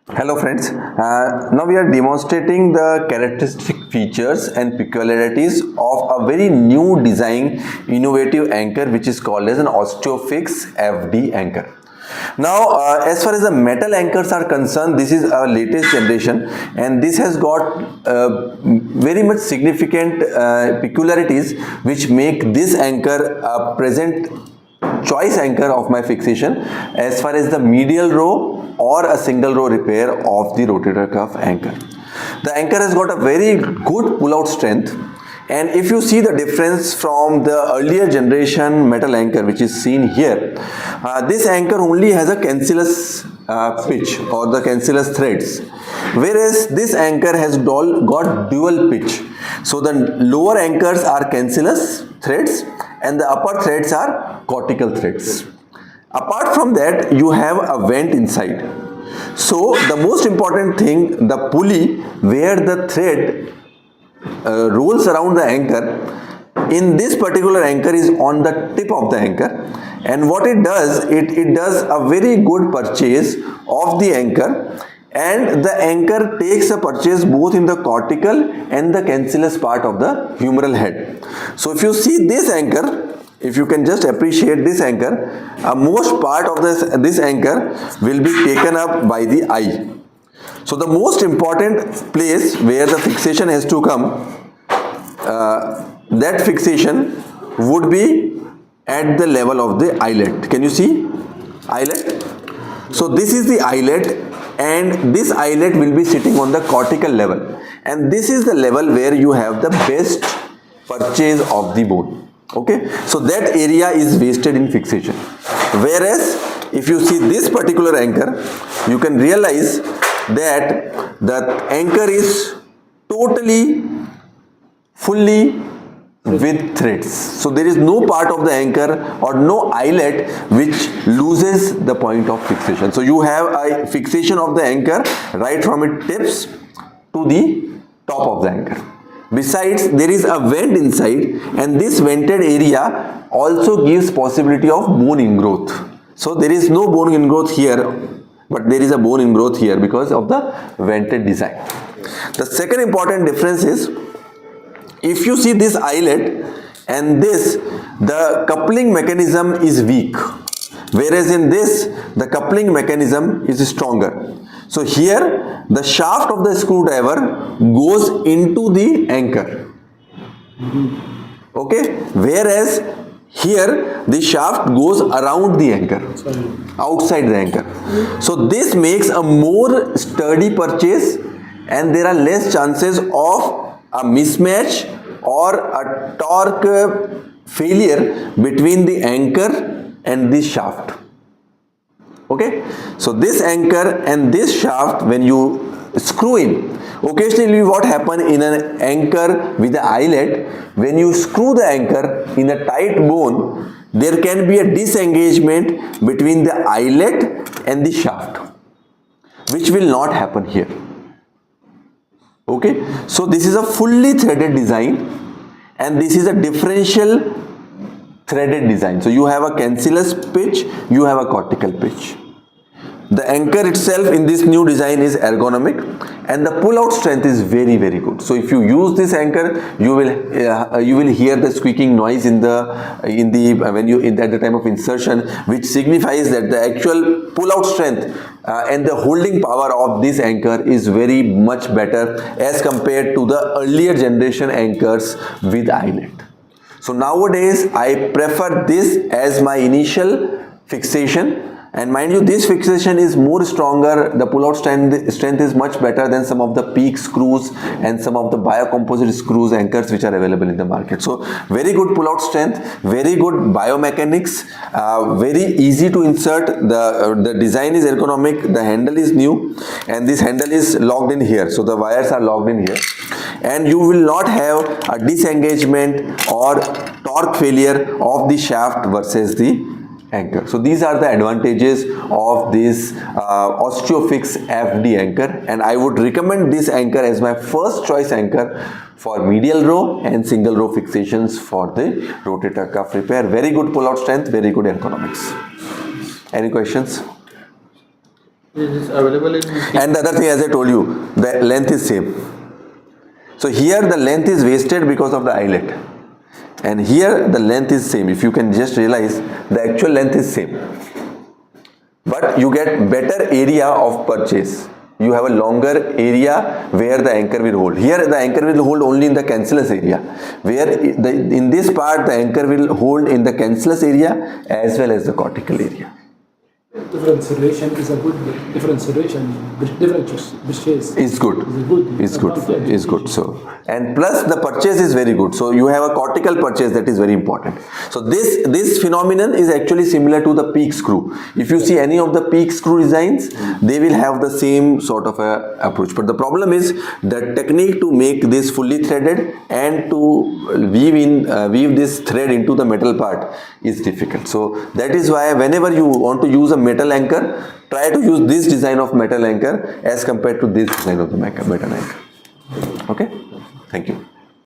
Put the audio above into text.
Hello friends, now we are demonstrating the characteristic features and peculiarities of a very new design innovative anchor which is called as an OsteoFix FD anchor. Now as far as the metal anchors are concerned, this is our latest generation and this has got very much significant peculiarities which make this anchor a present choice anchor of my fixation as far as the medial row or a single row repair of the rotator cuff anchor. The anchor has got a very good pull-out strength, and if you see the difference from the earlier generation metal anchor which is seen here, this anchor only has a cancellous pitch or the cancellous threads, whereas this anchor has got dual pitch. So the lower anchors are cancellous threads and the upper threads are cortical threads. Apart from that, you have a vent inside. So the most important thing, the pulley where the thread rolls around the anchor in this particular anchor is on the tip of the anchor, and what it does, it does a very good purchase of the anchor, and the anchor takes a purchase both in the cortical and the cancellous part of the humeral head. So if you see this anchor, if you can just appreciate this anchor, most part of this anchor will be taken up by the eye. So the most important place where the fixation has to come, that fixation would be at the level of the eyelet. Can you see eyelet? So this is the eyelet, and this eyelet will be sitting on the cortical level, and this is the level where you have the best purchase of the bone. Okay, so that area is wasted in fixation, whereas if you see this particular anchor, you can realize that the anchor is totally fully with threads. So there is no part of the anchor or no eyelet which loses the point of fixation. So you have a fixation of the anchor right from its tips to the top of the anchor. Besides, there is a vent inside, and this vented area also gives possibility of bone ingrowth. So there is no bone ingrowth here, but there is a bone ingrowth here because of the vented design. The second important difference is, if you see this eyelet and this, the coupling mechanism is weak, whereas in this the coupling mechanism is stronger. So here the shaft of the screwdriver goes into the anchor, okay, whereas here the shaft goes around the anchor, outside the anchor. So this makes a more sturdy purchase, and there are less chances of a mismatch or a torque failure between the anchor and the shaft. Okay, so this anchor and this shaft, when you screw in, occasionally what happen in an anchor with the eyelet, when you screw the anchor in a tight bone, there can be a disengagement between the eyelet and the shaft, which will not happen here. Okay, so this is a fully threaded design, and this is a differential threaded design. So you have a cancellous pitch, you have a cortical pitch. The anchor itself in this new design is ergonomic, and the pull-out strength is very good. So if you use this anchor, you will hear the squeaking noise at the time of insertion, which signifies that the actual pull-out strength and the holding power of this anchor is very much better as compared to the earlier generation anchors with eyelet. So nowadays I prefer this as my initial fixation. And mind you, this fixation is more stronger, the pull-out strength is much better than some of the peak screws and some of the biocomposite screws anchors which are available in the market. So very good pull-out strength, very good biomechanics, very easy to insert, the design is ergonomic, the handle is new, and this handle is locked in here. So the wires are locked in here, and you will not have a disengagement or torque failure of the shaft versus the anchor. So these are the advantages of this OsteoFix FD anchor, and I would recommend this anchor as my first choice anchor for medial row and single row fixations for the rotator cuff repair. Very good pull-out strength, very good ergonomics. Any questions? It is available in. And the other thing, as I told you, the length is same. So here the length is wasted because of the eyelet, and here the length is same. If you can just realize, the actual length is same, but you get better area of purchase. You have a longer area where the anchor will hold. Here the anchor will hold only in the cancellous area, where in this part the anchor will hold in the cancellous area as well as the cortical area. Differentiation is a good differentiation. Purchase Is good. So, and plus the purchase is very good. So you have a cortical purchase, that is very important. So this phenomenon is actually similar to the peak screw. If you see any of the peak screw designs, they will have the same sort of a approach. But the problem is the technique to make this fully threaded and to weave this thread into the metal part is difficult. So that is why whenever you want to use a metal anchor, try to use this design of metal anchor as compared to this design of the metal anchor. Okay, thank you.